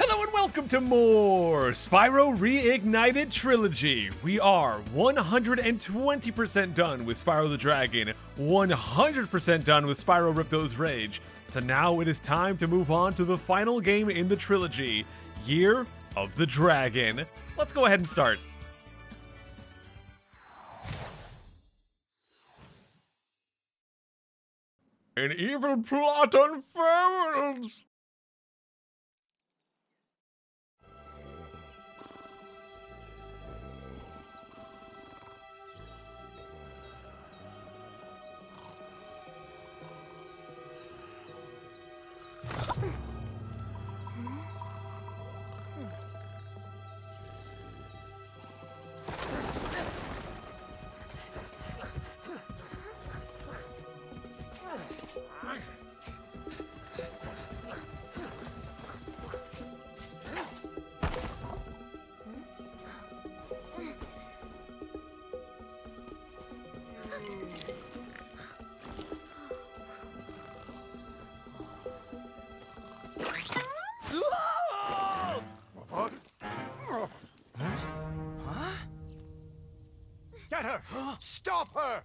Hello and welcome to more Spyro Reignited Trilogy. We are 120% done with Spyro the Dragon, 100% done with Spyro Ripto's Rage. So now it is time to move on to the final game in the trilogy, Year of the Dragon. Let's go ahead and start. An evil plot unfolds! Get her! Stop her!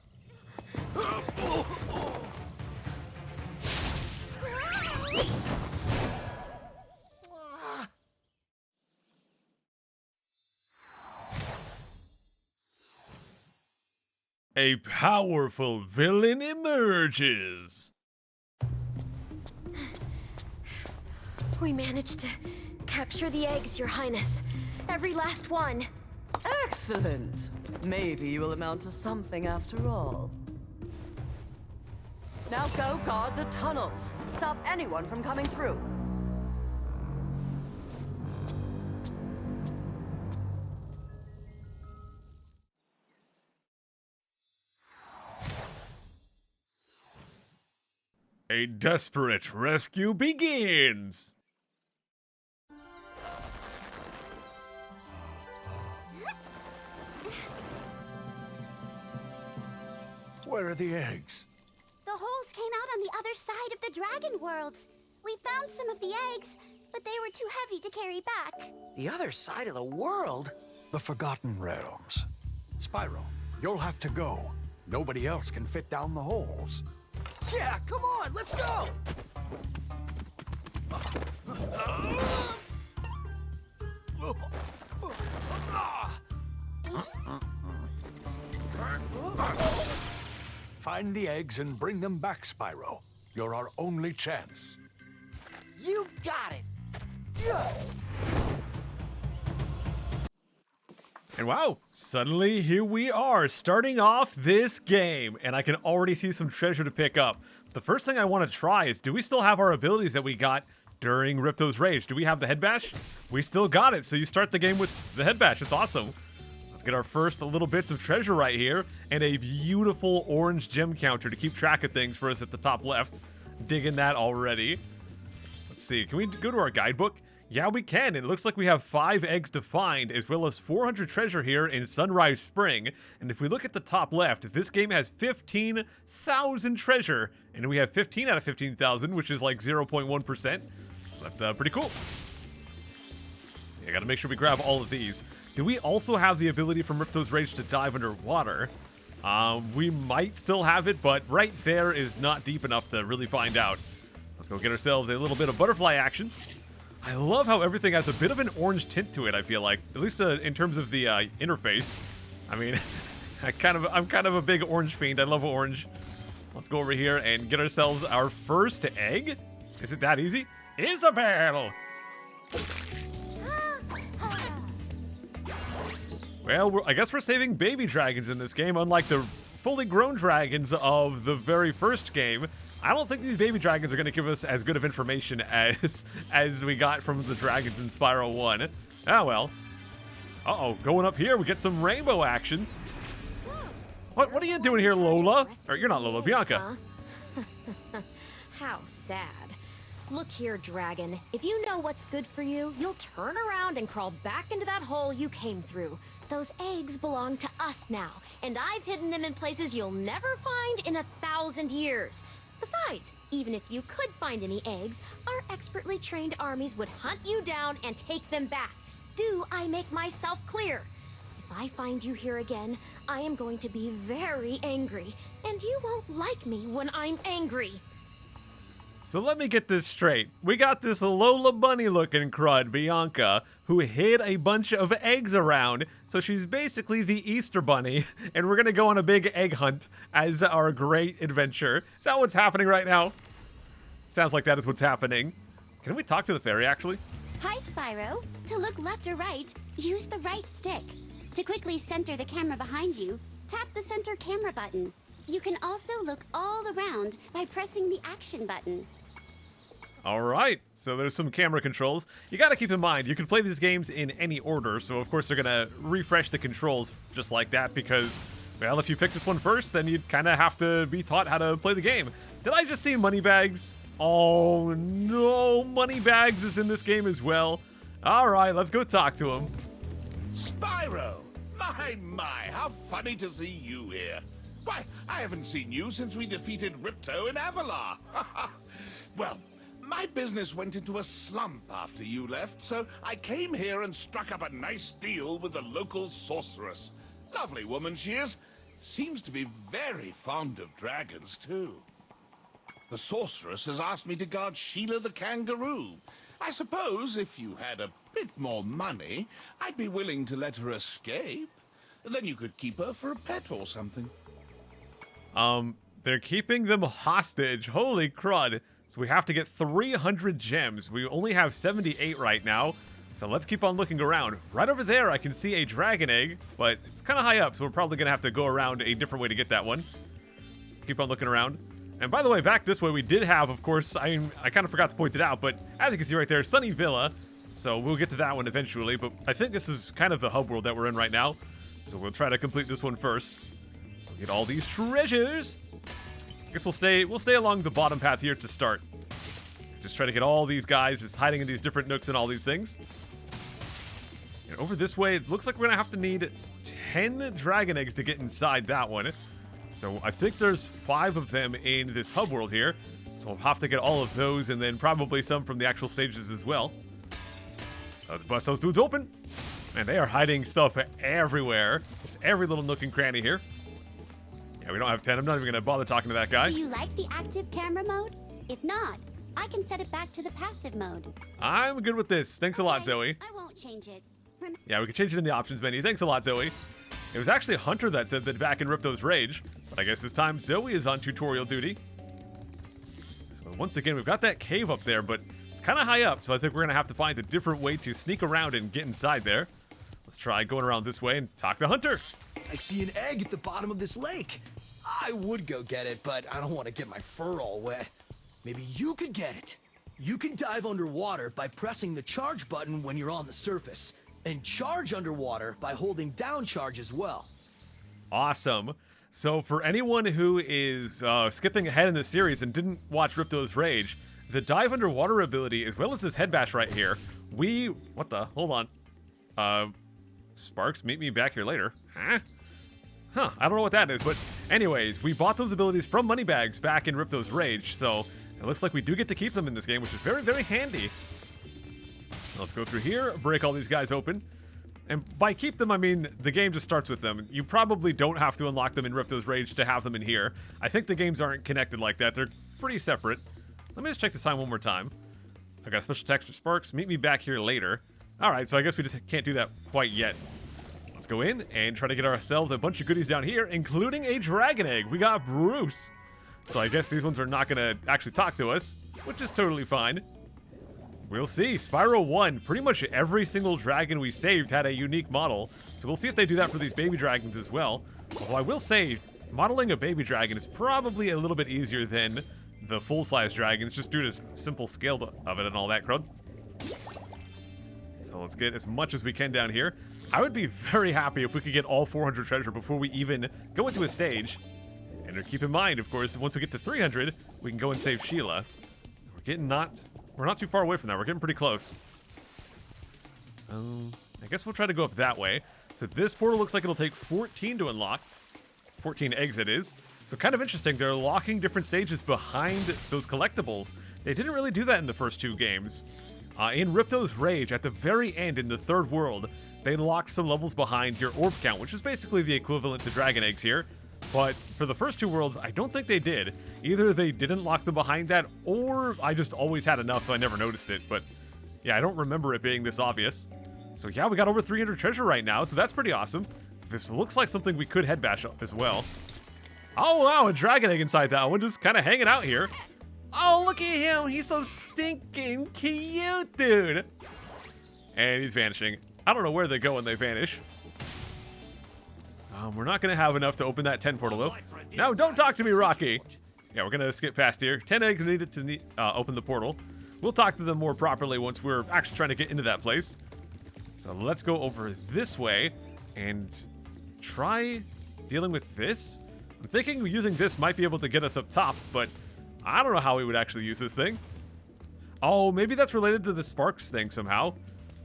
A powerful villain emerges. We managed to capture the eggs, Your Highness. Every last one. Excellent. Maybe you will amount to something after all. Now go guard the tunnels. Stop anyone from coming through. A desperate rescue begins. Where are the eggs? The holes came out on the other side of the dragon worlds. We found some of the eggs, but they were too heavy to carry back. The other side of the world? The Forgotten Realms. Spyro, you'll have to go. Nobody else can fit down the holes. Yeah, come on, let's go! Find the eggs and bring them back, Spyro. You're our only chance. You got it! And wow, suddenly here we are, starting off this game, and I can already see some treasure to pick up. The first thing I want to try is, do we still have our abilities that we got during Ripto's Rage? Do we have the head bash? We still got it, so you start the game with the head bash. It's awesome. Let's get our first little bits of treasure right here, and a beautiful orange gem counter to keep track of things for us at the top left. Digging that already. Let's see, can we go to our guidebook? Yeah, we can. It looks like we have 5 eggs to find, as well as 400 treasure here in Sunrise Spring. And if we look at the top left, this game has 15,000 treasure, and we have 15 out of 15,000, which is like 0.1%. So that's pretty cool. I gotta make sure we grab all of these. Do we also have the ability from Ripto's Rage to dive underwater? We might still have it, but right there is not deep enough to really find out. Let's go get ourselves a little bit of butterfly action. I love how everything has a bit of an orange tint to it, I feel like. At least in terms of the interface. I mean, I'm kind of a big orange fiend. I love orange. Let's go over here and get ourselves our first egg. Is it that easy? Isabelle! Well, I guess we're saving baby dragons in this game, unlike the fully grown dragons of the very first game. I don't think these baby dragons are going to give us as good of information as we got from the dragons in Spyro 1. Ah, well. Uh-oh, going up here, we get some rainbow action. What are you doing here, Lola? Or you're not Lola, Bianca. How sad. Look here, dragon. If you know what's good for you, you'll turn around and crawl back into that hole you came through. Those eggs belong to us now, and I've hidden them in places you'll never find in 1,000 years. Besides, even if you could find any eggs, our expertly trained armies would hunt you down and take them back. Do I make myself clear? If I find you here again, I am going to be very angry, and you won't like me when I'm angry. So let me get this straight. We got this Lola Bunny-looking crud, Bianca, who hid a bunch of eggs around. So she's basically the Easter Bunny, and we're gonna go on a big egg hunt as our great adventure. Is that what's happening right now? Sounds like that is what's happening. Can we talk to the fairy, actually? Hi, Spyro. To look left or right, use the right stick. To quickly center the camera behind you, tap the center camera button. You can also look all around by pressing the action button. All right, so there's some camera controls. You got to keep in mind, you can play these games in any order, so of course they're going to refresh the controls just like that because, well, if you pick this one first, then you'd kind of have to be taught how to play the game. Did I just see Moneybags? Oh no, Moneybags is in this game as well. All right, let's go talk to him. Spyro! My, how funny to see you here. Why, I haven't seen you since we defeated Ripto in Avalar. Well, my business went into a slump after you left, so I came here and struck up a nice deal with the local sorceress. Lovely woman she is. Seems to be very fond of dragons, too. The sorceress has asked me to guard Sheila the kangaroo. I suppose if you had a bit more money, I'd be willing to let her escape. Then you could keep her for a pet or something. They're keeping them hostage. Holy crud. So we have to get 300 gems. We only have 78 right now. So let's keep on looking around. Right over there, I can see a dragon egg, but it's kind of high up, so we're probably going to have to go around a different way to get that one. Keep on looking around. And by the way, back this way, we did have, of course, I kind of forgot to point it out, but as you can see right there, Sunny Villa. So we'll get to that one eventually, but I think this is kind of the hub world that we're in right now. So we'll try to complete this one first. We'll get all these treasures. I guess we'll stay along the bottom path here to start. Just try to get all these guys just hiding in these different nooks and all these things. And over this way, it looks like we're gonna have to need 10 dragon eggs to get inside that one. So I think there's 5 of them in this hub world here. So we'll have to get all of those and then probably some from the actual stages as well. Let's bust those dudes open. Man, they are hiding stuff everywhere. Just every little nook and cranny here. Yeah, we don't have 10. I'm not even going to bother talking to that guy. Do you like the active camera mode? If not, I can set it back to the passive mode. I'm good with this. Thanks a lot, Okay, Zoe. I won't change it. Yeah, we can change it in the options menu. Thanks a lot, Zoe. It was actually Hunter that said that back in Ripto's Rage. But I guess this time Zoe is on tutorial duty. So once again, we've got that cave up there, but it's kind of high up. So I think we're going to have to find a different way to sneak around and get inside there. Let's try going around this way and talk to Hunter. I see an egg at the bottom of this lake. I would go get it, but I don't want to get my fur all wet. Maybe you could get it. You can dive underwater by pressing the charge button when you're on the surface, and charge underwater by holding down charge as well. Awesome. So for anyone who is skipping ahead in the series and didn't watch Ripto's Rage, the dive underwater ability, as well as this head bash right here, what the, hold on. Sparks, meet me back here later. Huh, I don't know what that is, but anyways, we bought those abilities from Moneybags back in Ripto's Rage, so it looks like we do get to keep them in this game, which is very, very handy. Let's go through here, break all these guys open. And by keep them, I mean the game just starts with them. You probably don't have to unlock them in Ripto's Rage to have them in here. I think the games aren't connected like that. They're pretty separate. Let me just check the sign one more time. I got a special text for Sparks. Meet me back here later. All right, so I guess we just can't do that quite yet. Let's go in and try to get ourselves a bunch of goodies down here, including a dragon egg. We got Bruce. So I guess these ones are not going to actually talk to us, which is totally fine. We'll see. Spyro 1, pretty much every single dragon we saved had a unique model. So we'll see if they do that for these baby dragons as well. Although I will say, modeling a baby dragon is probably a little bit easier than the full-size dragons, just due to simple scale of it and all that crud. So let's get as much as we can down here. I would be very happy if we could get all 400 treasure before we even go into a stage. And keep in mind, of course, once we get to 300, we can go and save Sheila. We're not too far away from that. We're getting pretty close. I guess we'll try to go up that way. So this portal looks like it'll take 14 to unlock. 14 eggs, it is. So kind of interesting, they're locking different stages behind those collectibles. They didn't really do that in the first 2 games. In Ripto's Rage, at the very end in the 3rd world, they locked some levels behind your orb count, which is basically the equivalent to dragon eggs here. But for the first 2 worlds, I don't think they did. Either they didn't lock them behind that, or I just always had enough so I never noticed it. But yeah, I don't remember it being this obvious. So yeah, we got over 300 treasure right now, so that's pretty awesome. This looks like something we could head bash up as well. Oh wow, a dragon egg inside that one, just kind of hanging out here. Oh, look at him, he's so stinking cute, dude. And he's vanishing. I don't know where they go when they vanish. We're not going to have enough to open that 10 portal, though. No, don't talk to me, Rocky. Yeah, we're going to skip past here. 10 eggs needed to open the portal. We'll talk to them more properly once we're actually trying to get into that place. So let's go over this way and try dealing with this. I'm thinking using this might be able to get us up top, but I don't know how we would actually use this thing. Oh, maybe that's related to the Sparks thing somehow.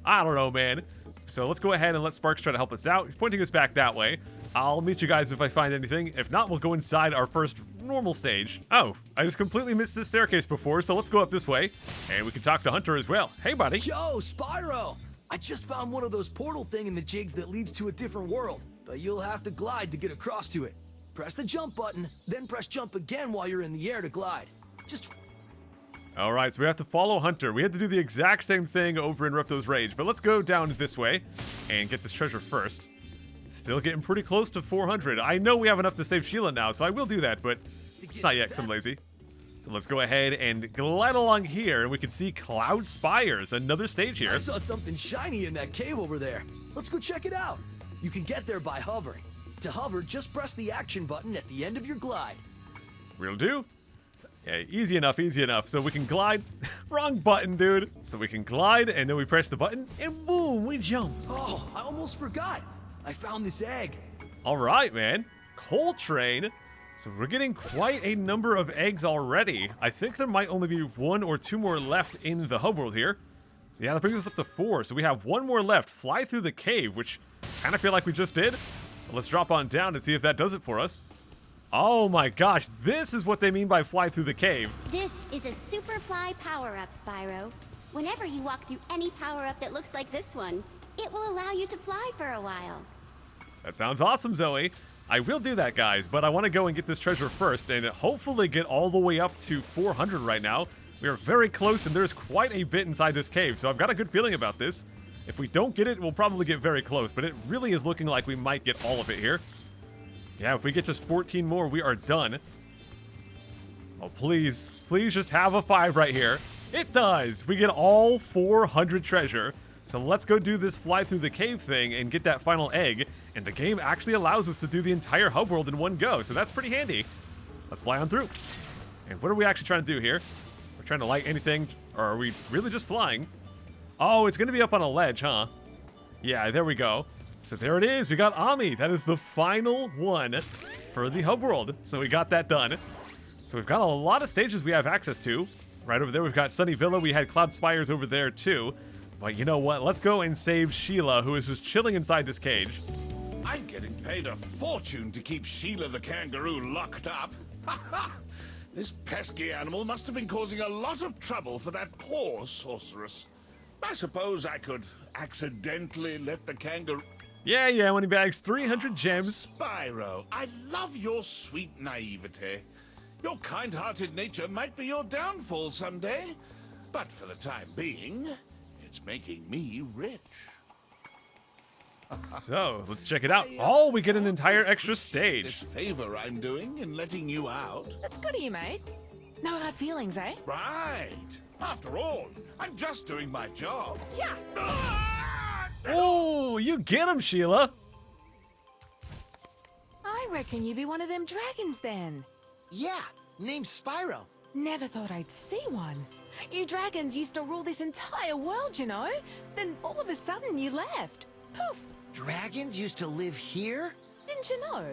I don't know, man. So let's go ahead and let Sparks try to help us out. He's pointing us back that way. I'll meet you guys if I find anything. If not, we'll go inside our first normal stage. Oh, I just completely missed this staircase before, so let's go up this way. And we can talk to Hunter as well. Hey, buddy. Yo, Spyro! I just found one of those portal thing in the jigs that leads to a different world, but you'll have to glide to get across to it. Press the jump button, then press jump again while you're in the air to glide. Just... All right, so we have to follow Hunter. We had to do the exact same thing over in Ripto's Rage, but let's go down this way and get this treasure first. Still getting pretty close to 400. I know we have enough to save Sheila now, so I will do that, but it's not yet because I'm lazy. So let's go ahead and glide along here, and we can see Cloud Spires, another stage here. I saw something shiny in that cave over there. Let's go check it out. You can get there by hovering. To hover, just press the action button at the end of your glide. Will do. Yeah, easy enough, easy enough. So we can glide. Wrong button, dude. So we can glide, and then we press the button, and boom, we jump. Oh, I almost forgot. I found this egg. All right, man. Coltrane. So we're getting quite a number of eggs already. I think there might only be 1 or 2 more left in the hub world here. So yeah, that brings us up to 4. So we have 1 more left. Fly through the cave, which kind of feel like we just did. Let's drop on down and see if that does it for us. Oh my gosh, this is what they mean by fly through the cave. This is a Superfly Power-Up, Spyro. Whenever you walk through any power-up that looks like this one, it will allow you to fly for a while. That sounds awesome, Zoe. I will do that, guys, but I want to go and get this treasure first and hopefully get all the way up to 400 right now. We are very close, and there's quite a bit inside this cave, so I've got a good feeling about this. If we don't get it, we'll probably get very close, but it really is looking like we might get all of it here. Yeah, if we get just 14 more, we are done. Oh, please. Please just have a 5 right here. It does. We get all 400 treasure. So let's go do this fly through the cave thing and get that final egg. And the game actually allows us to do the entire hub world in one go, so that's pretty handy. Let's fly on through. And what are we actually trying to do here? We're trying to light anything, or are we really just flying? Oh, it's going to be up on a ledge, huh? Yeah, there we go. So there it is. We got Ami. That is the final one for the hub world. So we got that done. So we've got a lot of stages we have access to. Right over there, we've got Sunny Villa. We had Cloud Spires over there, too. But you know what? Let's go and save Sheila, who is just chilling inside this cage. I'm getting paid a fortune to keep Sheila the kangaroo locked up. This pesky animal must have been causing a lot of trouble for that poor sorceress. I suppose I could accidentally let the kangaroo... Yeah, when he bags 300 gems. Spyro, I love your sweet naivete. Your kind-hearted nature might be your downfall someday, but for the time being, it's making me rich. So, let's check it out. Oh, we get an entire extra This stage. favor I'm doing in letting you out. That's good of you, mate. No hard feelings, eh? Right. After all, I'm just doing my job. Yeah. Oh, you get him, Sheila. I reckon you be one of them dragons then. Yeah, name's Spyro. Never thought I'd see one. You dragons used to rule this entire world, you know? Then all of a sudden you left. Poof! Dragons used to live here? Didn't you know?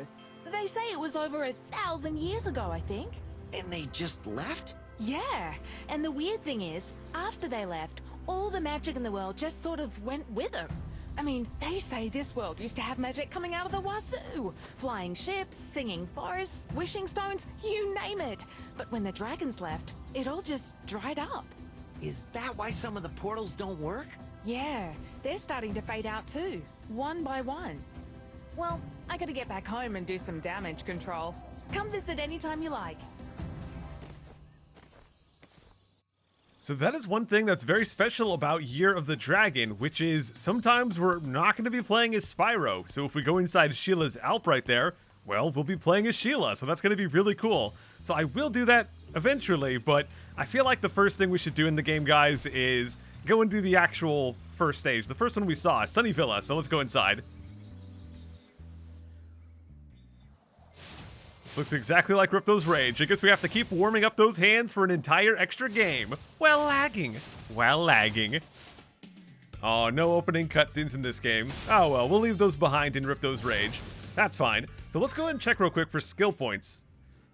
They say it was over 1,000 years ago, I think. And they just left? Yeah, and the weird thing is, after they left, all the magic in the world just sort of went with them. I mean, they say this world used to have magic coming out of the wazoo. Flying ships, singing forests, wishing stones, you name it. But when the dragons left, it all just dried up. Is that why some of the portals don't work? Yeah, they're starting to fade out too, one by one. Well, I gotta get back home and do some damage control. Come visit anytime you like. So that is one thing that's very special about Year of the Dragon, which is sometimes we're not going to be playing as Spyro. So if we go inside Sheila's Alp right there, well, we'll be playing as Sheila. So that's going to be really cool. So I will do that eventually, but I feel like the first thing we should do in the game, guys, is go and do the actual first stage. The first one we saw, Sunny Villa. So let's go inside. Looks exactly like Ripto's Rage. I guess we have to keep warming up those hands for an entire extra game. While lagging. Oh, no opening cutscenes in this game. Oh well, we'll leave those behind in Ripto's Rage. That's fine. So let's go ahead and check real quick for skill points.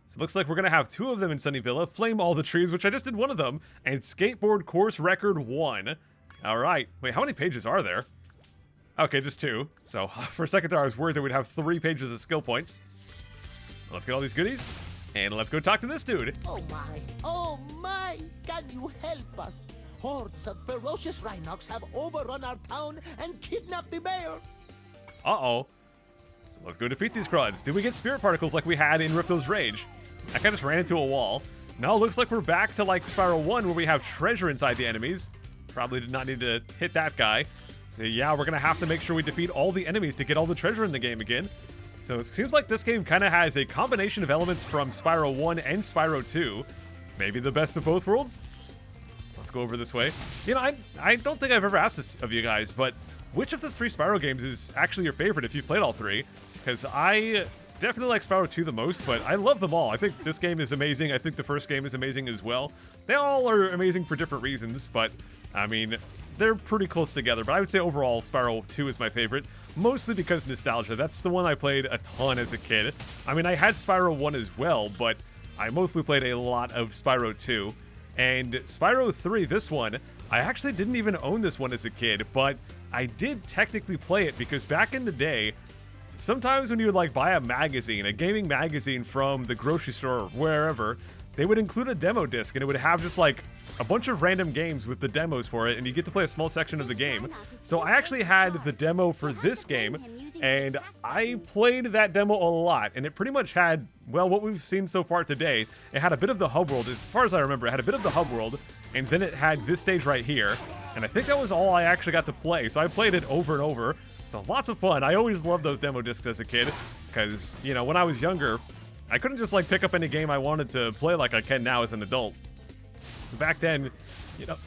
So it looks like we're going to have 2 of them in Sunny Villa. Flame all the trees, which I just did 1 of them. And Skateboard Course Record 1. Alright. Wait, how many pages are there? Okay, just 2. So for a second there I was worried that we'd have 3 pages of skill points. Let's get all these goodies, and let's go talk to this dude. Oh my, can you help us? Hordes of ferocious Rhinox have overrun our town and kidnapped the mayor. Uh-oh. So let's go defeat these crowds. Did we get spirit particles like we had in Ripto's Rage? I kind of just ran into a wall. Now it looks like we're back to like Spyro 1 where we have treasure inside the enemies. Probably did not need to hit that guy. So yeah, we're going to have to make sure we defeat all the enemies to get all the treasure in the game again. So it seems like this game kind of has a combination of elements from Spyro 1 and Spyro 2. Maybe the best of both worlds? Let's go over this way. You know, I don't think I've ever asked this of you guys, but which of the 3 Spyro games is actually your favorite if you've played all 3? Because I definitely like Spyro 2 the most, but I love them all. I think this game is amazing. I think the first game is amazing as well. They all are amazing for different reasons, but I mean, they're pretty close together. But I would say overall, Spyro 2 is my favorite. Mostly because nostalgia. That's the one I played a ton as a kid. I mean, I had Spyro 1 as well, but I mostly played a lot of Spyro 2. And Spyro 3, this one, I actually didn't even own this one as a kid, but I did technically play it because back in the day, sometimes when you would like buy a magazine, a gaming magazine from the grocery store or wherever, they would include a demo disc and it would have just like a bunch of random games with the demos for it, and you get to play a small section of the game. So I actually had the demo for this game, and I played that demo a lot, and it pretty much had, well, what we've seen so far today. It had a bit of the hub world, as far as I remember, it had a bit of the hub world, and then it had this stage right here, and I think that was all I actually got to play, so I played it over and over. So lots of fun. I always loved those demo discs as a kid, because, you know, when I was younger, I couldn't just like pick up any game I wanted to play like I can now as an adult. So back then, you know,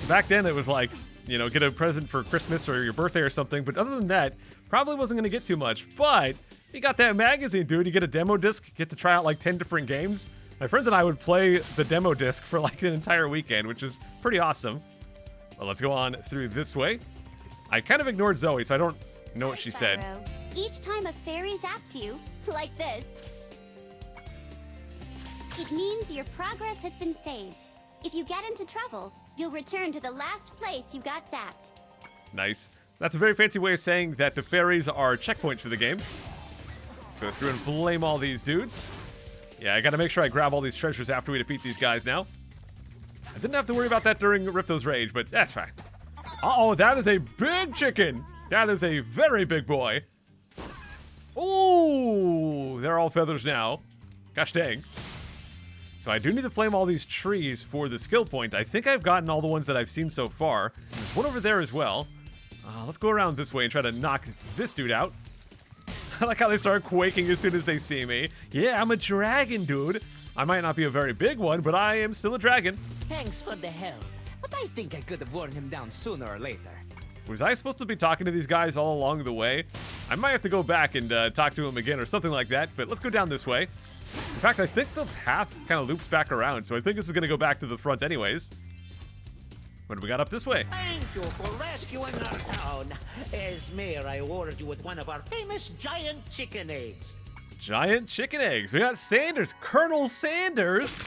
it was like, you know, get a present for Christmas or your birthday or something. But other than that, probably wasn't going to get too much. But you got that magazine, dude. You get a demo disc, get to try out like 10 different games. My friends and I would play the demo disc for like an entire weekend, which is pretty awesome. Well, let's go on through this way. I kind of ignored Zoe, so I don't know what she said. Each time a fairy zaps you, like this, it means your progress has been saved. If you get into trouble, you'll return to the last place you got zapped. Nice. That's a very fancy way of saying that the fairies are checkpoints for the game. Let's go through and flame all these dudes. Yeah, I gotta make sure I grab all these treasures after we defeat these guys now. I didn't have to worry about that during Ripto's Rage, but that's fine. Uh-oh, that is a big chicken. That is a very big boy. Ooh, they're all feathers now. Gosh dang. So I do need to flame all these trees for the skill point. I think I've gotten all the ones that I've seen so far. There's one over there as well. Let's go around this way and try to knock this dude out. I like how they start quaking as soon as they see me. Yeah, I'm a dragon, dude. I might not be a very big one, but I am still a dragon. Thanks for the help, but I think I could have worn him down sooner or later. Was I supposed to be talking to these guys all along the way? I might have to go back and talk to him again or something like that, but let's go down this way. In fact, I think the path kind of loops back around, so I think this is going to go back to the front anyways. What do we got up this way? Thank you for rescuing our town. As mayor, I awarded you with one of our famous giant chicken eggs. Giant chicken eggs. We got Sanders. Colonel Sanders.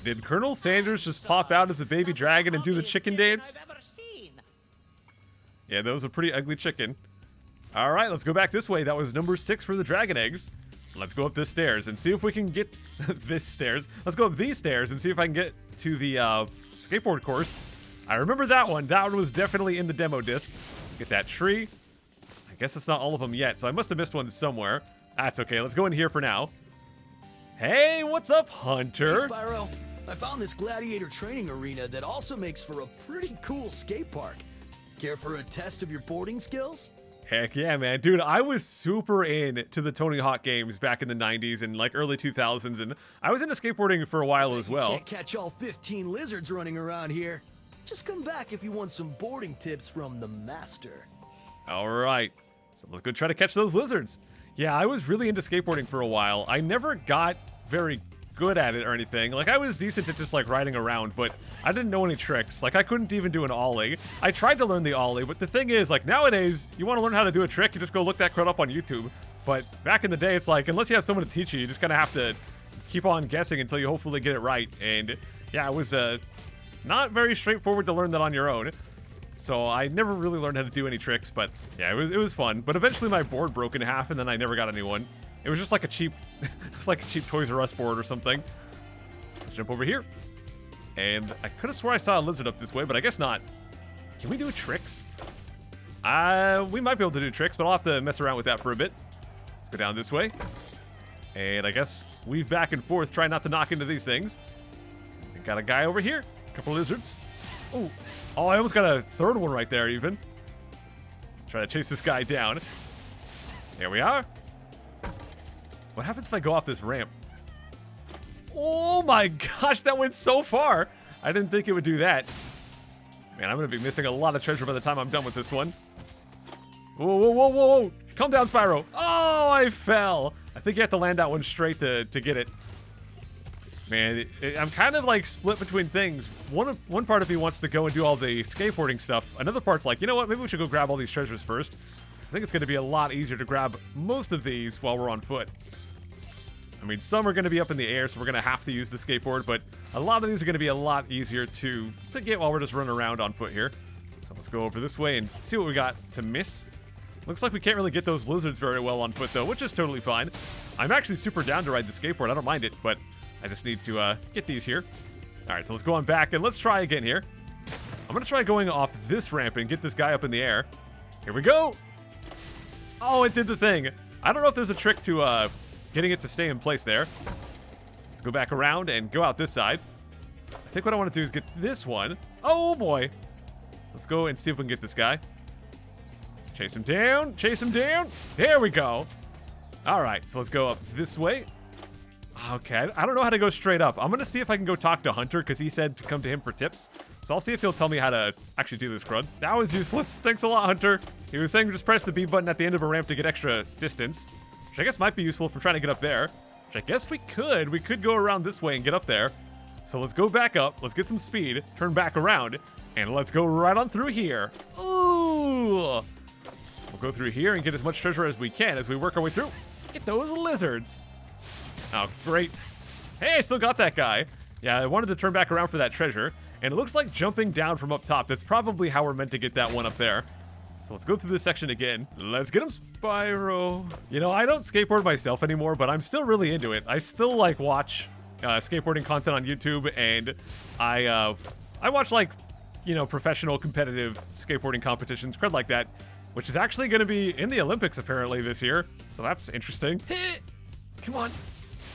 Did Colonel Sanders just pop out as a baby dragon and do the chicken dance? Yeah, that was a pretty ugly chicken. All right, let's go back this way. That was number 6 for the dragon eggs. Let's go up this stairs and see if we can get this stairs. Let's go up these stairs and see if I can get to the skateboard course. I remember that one. That one was definitely in the demo disc. Get that tree. I guess that's not all of them yet, so I must have missed one somewhere. That's okay. Let's go in here for now. Hey, what's up, Hunter? Hey, Spyro. I found this Gladiator training arena that also makes for a pretty cool skate park. Care for a test of your boarding skills? Heck yeah, man. Dude, I was super into the Tony Hawk games back in the 90s and like early 2000s, and I was into skateboarding for a while as well. You can't catch all 15 lizards running around here. Just come back if you want some boarding tips from the master. All right. So let's go try to catch those lizards. Yeah, I was really into skateboarding for a while. I never got very good at it or anything. Like, I was decent at just like riding around, but I didn't know any tricks. Like, I couldn't even do an ollie. I tried to learn the ollie, but the thing is, like, nowadays, you want to learn how to do a trick, you just go look that crud up on YouTube. But back in the day, it's like, unless you have someone to teach you, you just kind of have to keep on guessing until you hopefully get it right. And yeah, it was not very straightforward to learn that on your own. So I never really learned how to do any tricks, but yeah, it was fun. But eventually my board broke in half, and then I never got a new one. It was just like a cheap, it's like a cheap Toys R Us board or something. Let's jump over here. And I could have swore I saw a lizard up this way, but I guess not. Can we do tricks? We might be able to do tricks, but I'll have to mess around with that for a bit. Let's go down this way. And I guess weave back and forth, try not to knock into these things. We got a guy over here. A couple lizards. Oh, I almost got a third one right there even. Let's try to chase this guy down. There we are. What happens if I go off this ramp? Oh my gosh, that went so far. I didn't think it would do that. Man, I'm going to be missing a lot of treasure by the time I'm done with this one. Whoa, whoa, whoa, whoa, whoa. Calm down, Spyro. Oh, I fell. I think you have to land that one straight to get it. Man, I'm kind of like split between things. One part of me wants to go and do all the skateboarding stuff. Another part's like, you know what? Maybe we should go grab all these treasures first. I think it's going to be a lot easier to grab most of these while we're on foot. I mean, some are going to be up in the air, so we're going to have to use the skateboard, but a lot of these are going to be a lot easier to get while we're just running around on foot here. So let's go over this way and see what we got to miss. Looks like we can't really get those lizards very well on foot, though, which is totally fine. I'm actually super down to ride the skateboard. I don't mind it, but I just need to get these here. All right, so let's go on back, and let's try again here. I'm going to try going off this ramp and get this guy up in the air. Here we go. Oh, it did the thing. I don't know if there's a trick to getting it to stay in place there. Let's go back around and go out this side. I think what I want to do is get this one. Oh, boy. Let's go and see if we can get this guy. Chase him down. Chase him down. There we go. All right, so let's go up this way. Okay, I don't know how to go straight up. I'm going to see if I can go talk to Hunter, because he said to come to him for tips. So I'll see if he'll tell me how to actually do this crud. That was useless. Thanks a lot, Hunter. He was saying just press the B button at the end of a ramp to get extra distance, which I guess might be useful if we're trying to get up there, which I guess we could. We could go around this way and get up there. So let's go back up. Let's get some speed, turn back around, and let's go right on through here. Ooh! We'll go through here and get as much treasure as we can as we work our way through. Get those lizards. Oh, great. Hey, I still got that guy. Yeah, I wanted to turn back around for that treasure. And it looks like jumping down from up top. That's probably how we're meant to get that one up there. So let's go through this section again. Let's get him, Spyro. You know, I don't skateboard myself anymore, but I'm still really into it. I still, like, watch skateboarding content on YouTube. And I watch, like, you know, professional competitive skateboarding competitions, crud like that. Which is actually going to be in the Olympics, apparently, this year. So that's interesting. Come on.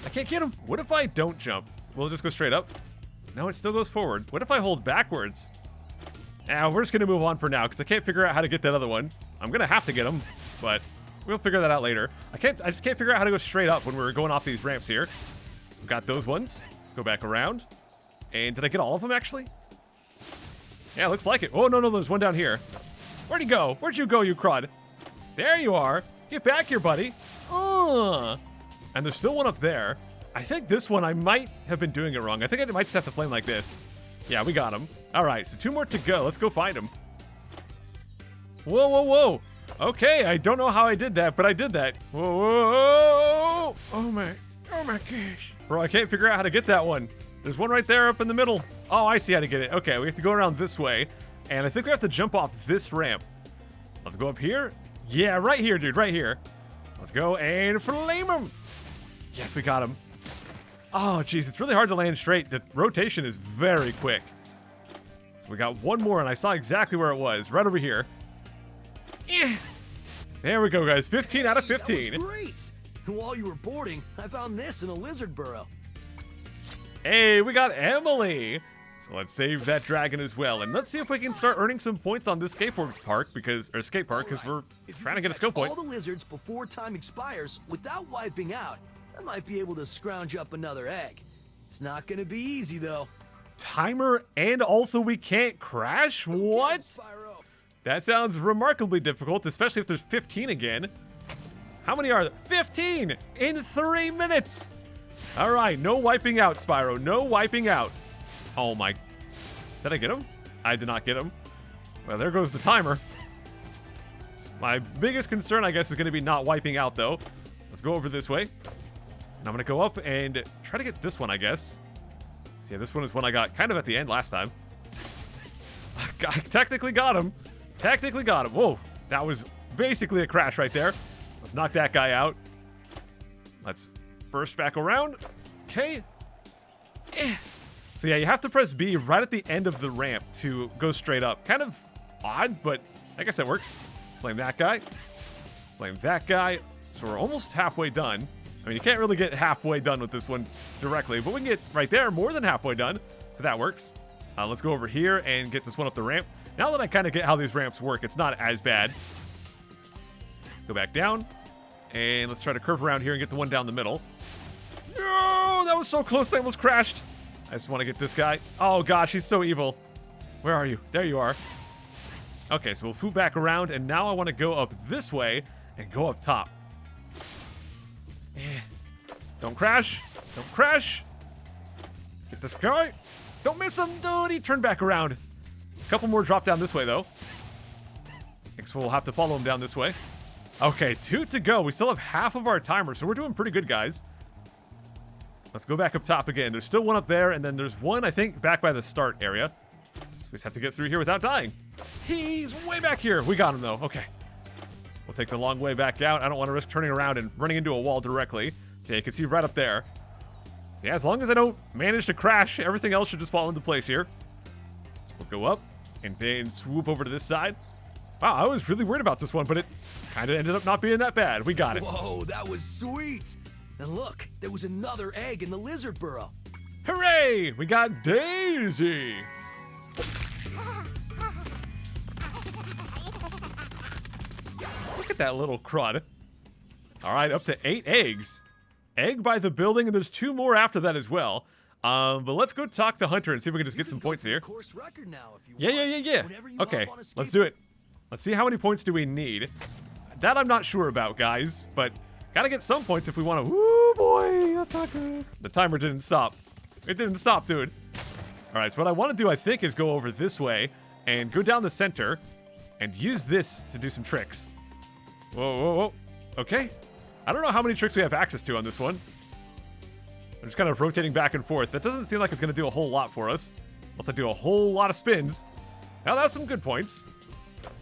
I can't get him. What if I don't jump? Will it just go straight up? No, it still goes forward. What if I hold backwards? We're just going to move on for now, because I can't figure out how to get that other one. I'm going to have to get him, but we'll figure that out later. I just can't figure out how to go straight up when we're going off these ramps here. So we've got those ones. Let's go back around. And did I get all of them, actually? Yeah, looks like it. Oh, no, there's one down here. Where'd he go? Where'd you go, you crud? There you are. Get back here, buddy. And there's still one up there. I think this one, I might have been doing it wrong. I think I might just have to flame like this. Yeah, we got him. All right, so 2 more to go. Let's go find him. Whoa, whoa, whoa. Okay, I don't know how I did that, but I did that. Whoa, whoa, whoa. Oh my gosh. Bro, I can't figure out how to get that one. There's one right there up in the middle. Oh, I see how to get it. Okay, we have to go around this way. And I think we have to jump off this ramp. Let's go up here. Yeah, right here, dude, right here. Let's go and flame him. Yes, we got him. Oh, jeez, it's really hard to land straight. The rotation is very quick. So we got one more, and I saw exactly where it was. Right over here. Eh. There we go, guys. 15 out of 15. That was great. And while you were boarding, I found this in a lizard burrow. Hey, we got Emily. So let's save that dragon as well. And let's see if we can start earning some points on this skateboard park, or skate park, because we're trying to get a skill point. All the lizards before time expires without wiping out, I might be able to scrounge up another egg. It's not going to be easy, though. Timer, and also we can't crash? What? That sounds remarkably difficult, especially if there's 15 again. How many are there? 15 in 3 minutes. All right, no wiping out, Spyro. No wiping out. Oh my. Did I get him? I did not get him. Well, there goes the timer. My biggest concern, I guess, is going to be not wiping out, though. Let's go over this way. And I'm going to go up and try to get this one, I guess. So yeah, this one is one I got kind of at the end last time. I technically got him. Technically got him. Whoa, that was basically a crash right there. Let's knock that guy out. Let's burst back around. Okay. So yeah, you have to press B right at the end of the ramp to go straight up. Kind of odd, but I guess that works. Flame that guy. Flame that guy. So we're almost halfway done. I mean, you can't really get halfway done with this one directly, but we can get right there more than halfway done. So that works. Let's go over here and get this one up the ramp. Now that I kind of get how these ramps work, it's not as bad. Go back down. And let's try to curve around here and get the one down the middle. No, that was so close. I almost crashed. I just want to get this guy. Oh, gosh, he's so evil. Where are you? There you are. Okay, so we'll swoop back around, and now I want to go up this way and go up top. Don't crash. Don't crash. Get this guy. Don't miss him, dude. He turned back around. A couple more drop down this way, though. Guess we'll have to follow him down this way. Okay, 2 to go. We still have half of our timer, so we're doing pretty good, guys. Let's go back up top again. There's still one up there, and then there's one, I think, back by the start area. So we just have to get through here without dying. He's way back here. We got him, though. Okay. We'll take the long way back out. I don't want to risk turning around and running into a wall directly. So yeah, you can see right up there. So yeah, as long as I don't manage to crash, everything else should just fall into place here. So we'll go up and then swoop over to this side. Wow, I was really worried about this one, but it kind of ended up not being that bad. We got it. Whoa, that was sweet. And look, there was another egg in the lizard burrow. Hooray! We got Daisy. Look at that little crud. All right, up to 8 eggs. Egg by the building, and there's 2 more after that as well. But let's go talk to Hunter and see if we can just get some points here. Yeah. Okay, let's do it. Let's see how many points do we need. That I'm not sure about, guys, but gotta get some points if we want to. Woo, boy, that's not good. The timer didn't stop. It didn't stop, dude. All right, so what I want to do, I think, is go over this way and go down the center and use this to do some tricks. Whoa. Okay. I don't know how many tricks we have access to on this one. I'm just kind of rotating back and forth. That doesn't seem like it's going to do a whole lot for us. Unless I do a whole lot of spins. Now, that's some good points.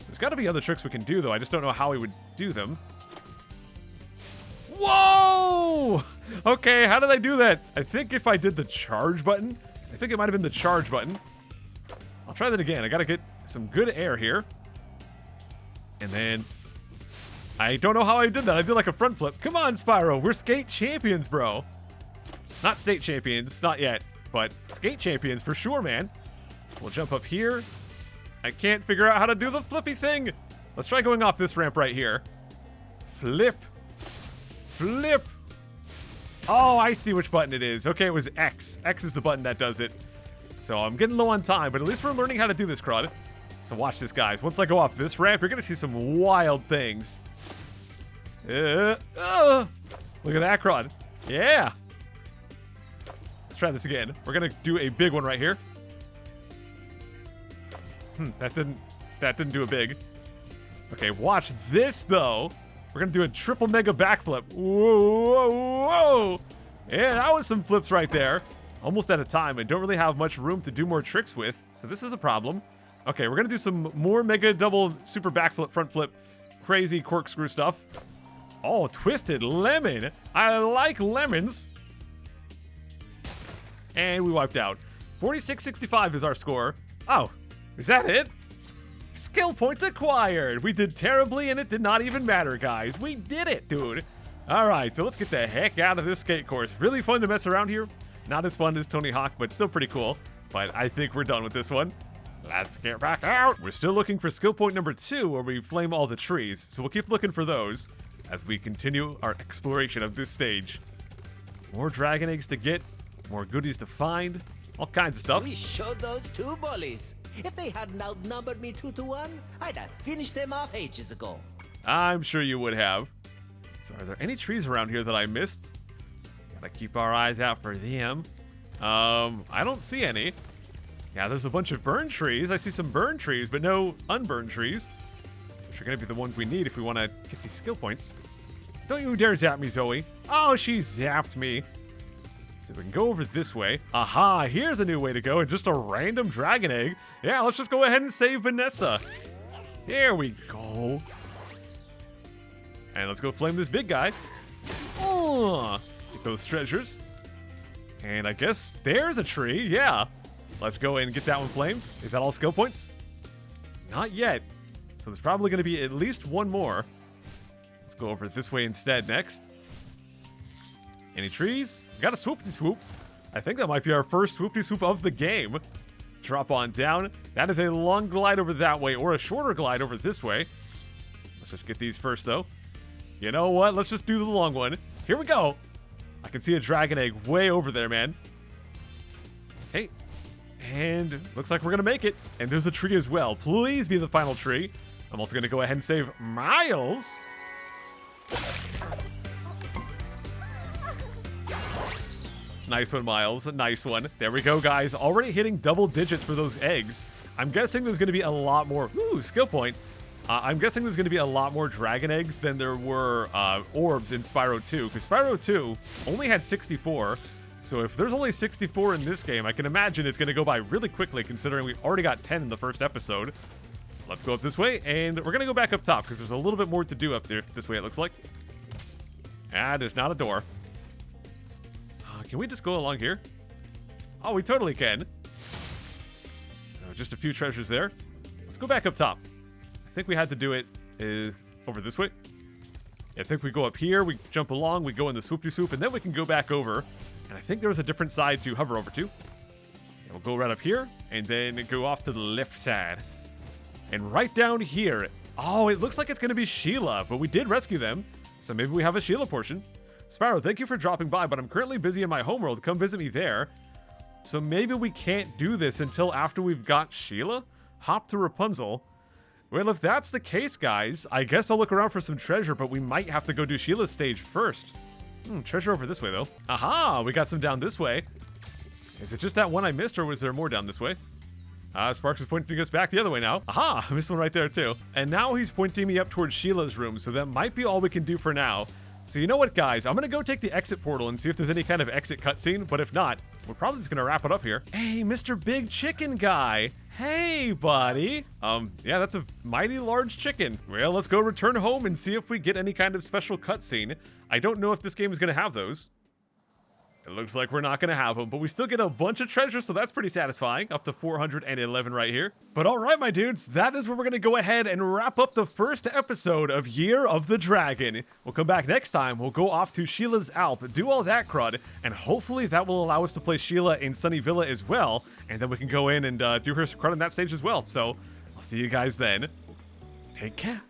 There's got to be other tricks we can do, though. I just don't know how we would do them. Whoa! Okay, how did I do that? I think if I did the charge button. I think it might have been the charge button. I'll try that again. I got to get some good air here. And then I don't know how I did that. I did like a front flip. Come on, Spyro. We're skate champions, bro. Not state champions. Not yet. But skate champions for sure, man. So we'll jump up here. I can't figure out how to do the flippy thing. Let's try going off this ramp right here. Flip. Flip. Oh, I see which button it is. Okay, it was X. X is the button that does it. So I'm getting low on time, but at least we're learning how to do this, crud. So watch this, guys. Once I go off this ramp, you're going to see some wild things. Look at that, crud. Yeah. Let's try this again. We're going to do a big one right here. That didn't do a big. Okay, watch this, though. We're going to do a triple mega backflip. Whoa. Yeah, that was some flips right there. almost out of time and don't really have much room to do more tricks with, so this is a problem. Okay, we're gonna do some more mega double super backflip, front flip, crazy corkscrew stuff. Oh, twisted lemon. I like lemons. And we wiped out. 46-65 is our score. Oh, is that it? Skill point acquired. We did terribly and it did not even matter, guys. We did it, dude. All right, so let's get the heck out of this skate course. Really fun to mess around here. Not as fun as Tony Hawk, but still pretty cool. But I think we're done with this one. Let's get back out. We're still looking for skill point number 2 where we flame all the trees. So we'll keep looking for those as we continue our exploration of this stage. More dragon eggs to get, more goodies to find, all kinds of stuff. We showed those two bullies. If they hadn't outnumbered me 2-1, I'd have finished them off ages ago. I'm sure you would have. So are there any trees around here that I missed? Gotta keep our eyes out for them. I don't see any. Yeah, there's a bunch of burned trees. I see some burned trees, but no unburned trees. Which are gonna be the ones we need if we want to get these skill points. Don't you dare zap me, Zoe. Oh, she zapped me. So we can go over this way. Aha, here's a new way to go, and just a random dragon egg. Yeah, let's just go ahead and save Vanessa. Here we go. And let's go flame this big guy. Oh, get those treasures. And I guess there's a tree, yeah. Let's go and get that one flamed. Is that all skill points? Not yet. So there's probably going to be at least one more. Let's go over this way instead next. Any trees? We got a swoop-de-swoop. I think that might be our first swoop-de-swoop of the game. Drop on down. That is a long glide over that way, or a shorter glide over this way. Let's just get these first, though. You know what? Let's just do the long one. Here we go. I can see a dragon egg way over there, man. Hey. And looks like we're going to make it. And there's a tree as well. Please be the final tree. I'm also going to go ahead and save Miles. Nice one, Miles. Nice one. There we go, guys. Already hitting double digits for those eggs. I'm guessing there's going to be a lot more. Ooh, skill point. I'm guessing there's going to be a lot more dragon eggs than there were orbs in Spyro 2. Because Spyro 2 only had 64. So if there's only 64 in this game, I can imagine it's going to go by really quickly considering we already got 10 in the first episode. Let's go up this way, and we're going to go back up top because there's a little bit more to do up there this way, it looks like. Ah, there's not a door. Can we just go along here? Oh, we totally can. So just a few treasures there. Let's go back up top. I think we had to do it over this way. Yeah, I think we go up here, we jump along, we go in the swoop-de-swoop, and then we can go back over. And I think there was a different side to hover over to. Yeah, we'll go right up here, and then go off to the left side. And right down here. Oh, it looks like it's going to be Sheila, but we did rescue them. So maybe we have a Sheila portion. Spyro, thank you for dropping by, but I'm currently busy in my homeworld. Come visit me there. So maybe we can't do this until after we've got Sheila? Hop to Rapunzel. Well, if that's the case, guys, I guess I'll look around for some treasure, but we might have to go do Sheila's stage first. Treasure over this way, though. Aha, we got some down this way. Is it just that one I missed, or was there more down this way? Sparks is pointing us back the other way now. Aha, I missed one right there, too. And now he's pointing me up towards Sheila's room, so that might be all we can do for now. So you know what, guys? I'm going to go take the exit portal and see if there's any kind of exit cutscene, but if not, we're probably just going to wrap it up here. Hey, Mr. Big Chicken Guy. Hey, buddy. Yeah, that's a mighty large chicken. Well, let's go return home and see if we get any kind of special cutscene. I don't know if this game is going to have those. It looks like we're not going to have them, but we still get a bunch of treasure, so that's pretty satisfying. Up to 411 right here. But all right, my dudes, that is where we're going to go ahead and wrap up the first episode of Year of the Dragon. We'll come back next time. We'll go off to Sheila's Alp, do all that crud, and hopefully that will allow us to play Sheila in Sunny Villa as well, and then we can go in and do her crud on that stage as well. So I'll see you guys then. Take care.